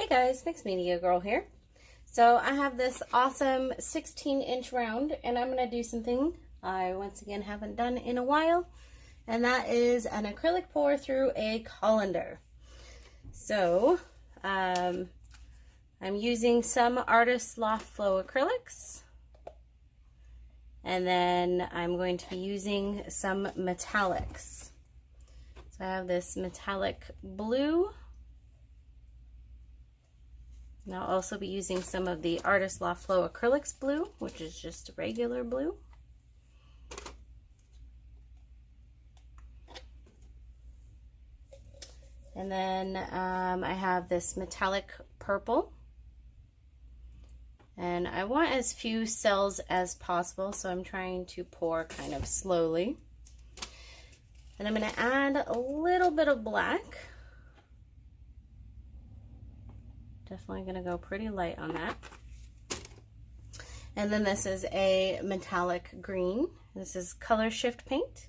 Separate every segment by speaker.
Speaker 1: guys, Mixed Media Girl here. So I have this awesome 16-inch round, and I'm going to do something I once again haven't done in a while, and that is an acrylic pour through a colander. So I'm using some Artist Loft Flow acrylics, and then I'm going to be using some metallics. So I have this metallic blue. And I'll also be using some of the Artist Loft Flow Acrylics blue, which is just regular blue. And then I have this metallic purple. And I want as few cells as possible, so I'm trying to pour kind of slowly. And I'm going to add a little bit of black. Definitely going to go pretty light on that. And then this is a metallic green. This is Color Shift paint.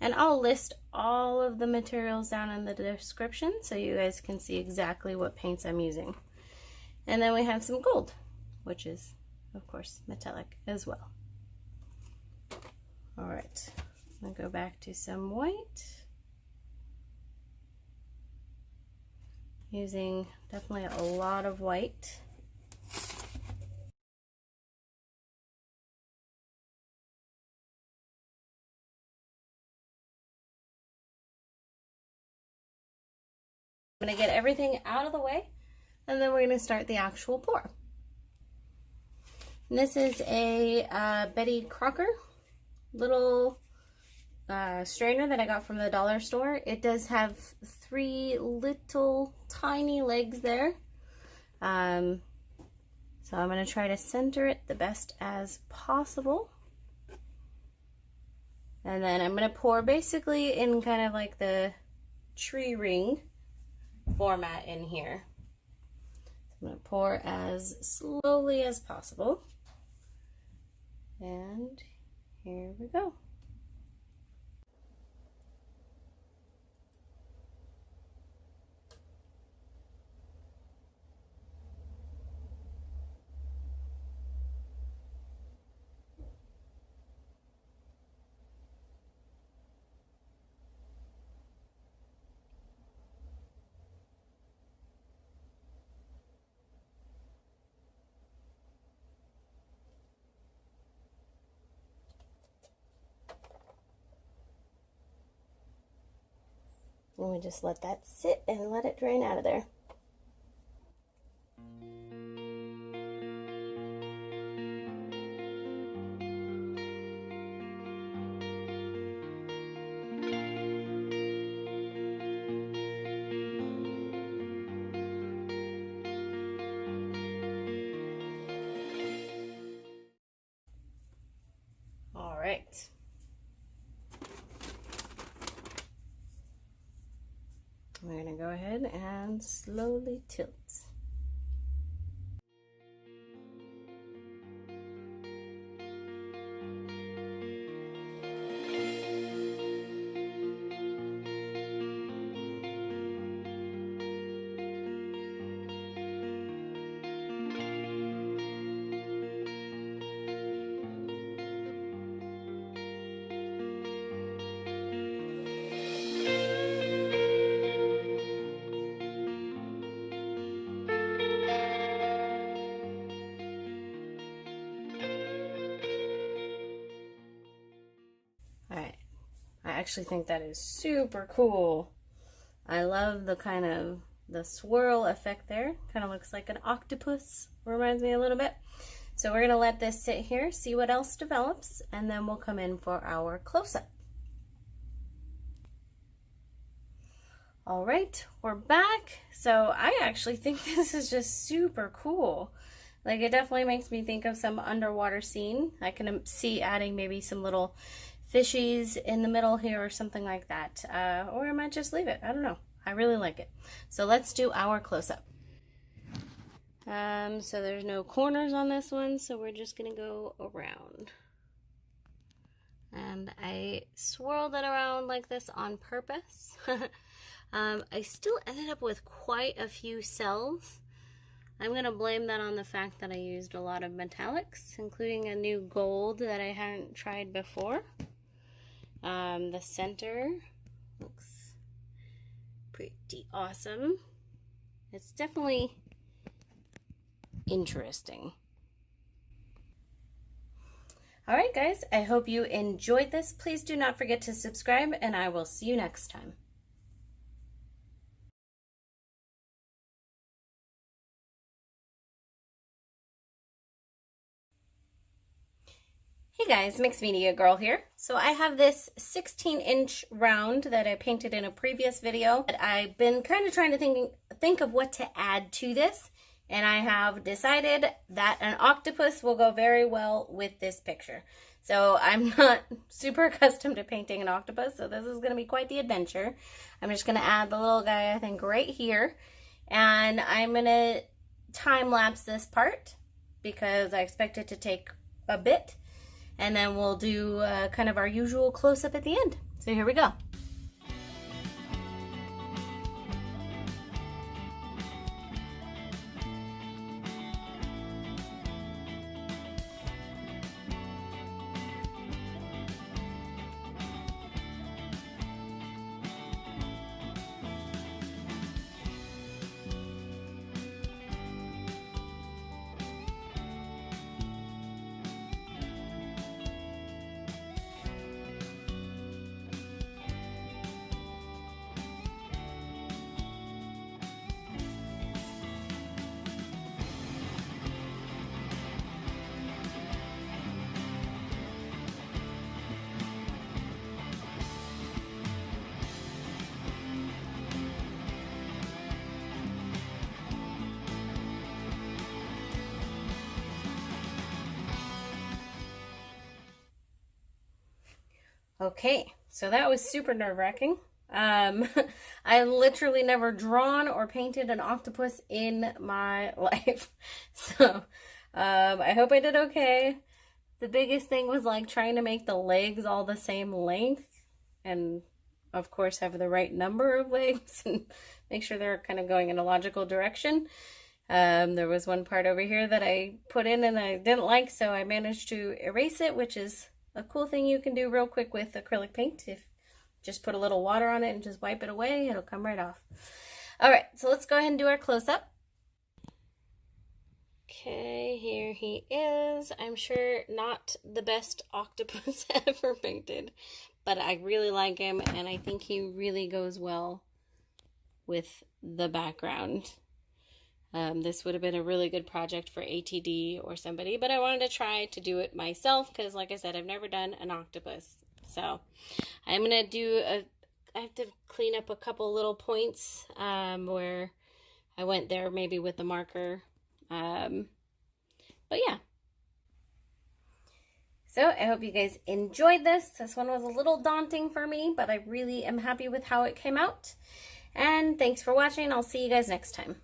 Speaker 1: And I'll list all of the materials down in the description so you guys can see exactly what paints I'm using. And then we have some gold, which is, of course, metallic as well. All right, I'm going to go back to some white. Using definitely a lot of white. I'm going to get everything out of the way, and then we're going to start the actual pour. And this is a Betty Crocker little strainer that I got from the dollar store. It does have 3 little tiny legs there. So I'm going to try to center it the best as possible. And then I'm going to pour basically in kind of like the tree ring format in here. I'm going to pour as slowly as possible. And here we go. Let me just let that sit and let it drain out of there. All right. We're going to go ahead and slowly tilt. I actually think that is super cool. I love the kind of the swirl effect there. Kind of looks like an octopus. Reminds me a little bit. So we're going to let this sit here, see what else develops, and then we'll come in for our close-up. All right, we're back. So I actually think this is just super cool. Like, it definitely makes me think of some underwater scene. I can see adding maybe some little fishies in the middle here or something like that. Or I might just leave it. I don't know. I really like it. So let's do our close-up. So there's no corners on this one, so we're just gonna go around. And I swirled it around like this on purpose. I still ended up with quite a few cells. I'm going to blame that on the fact that I used a lot of metallics, including a new gold that I hadn't tried before. The center looks pretty awesome. It's definitely interesting. Alright guys, I hope you enjoyed this. Please do not forget to subscribe, and I will see you next time. Hey guys, Mixed Media Girl here. So I have this 16-inch round that I painted in a previous video. I've been kind of trying to think of what to add to this, and I have decided that an octopus will go very well with this picture. So I'm not super accustomed to painting an octopus, so this is going to be quite the adventure. I'm just going to add the little guy, I think, right here, and I'm going to time-lapse this part because I expect it to take a bit. And then we'll do kind of our usual close-up at the end. So here we go. Okay, so that was super nerve-wracking. I literally never drawn or painted an octopus in my life. So, I hope I did okay. The biggest thing was like trying to make the legs all the same length and of course have the right number of legs and make sure they're kind of going in a logical direction. There was one part over here that I put in and I didn't like, so I managed to erase it, which is a cool thing you can do real quick with acrylic paint. If just put a little water on it and just wipe it away, it'll come right off. All right, so let's go ahead and do our close-up. Okay, here he is. I'm sure not the best octopus ever painted, but I really like him, and I think he really goes well with the background. This would have been a really good project for ATD or somebody, but I wanted to try to do it myself because, like I said, I've never done an octopus. So I'm going to do I have to clean up a couple little points where I went there maybe with the marker. But yeah. So I hope you guys enjoyed this. This one was a little daunting for me, but I really am happy with how it came out. And thanks for watching. I'll see you guys next time.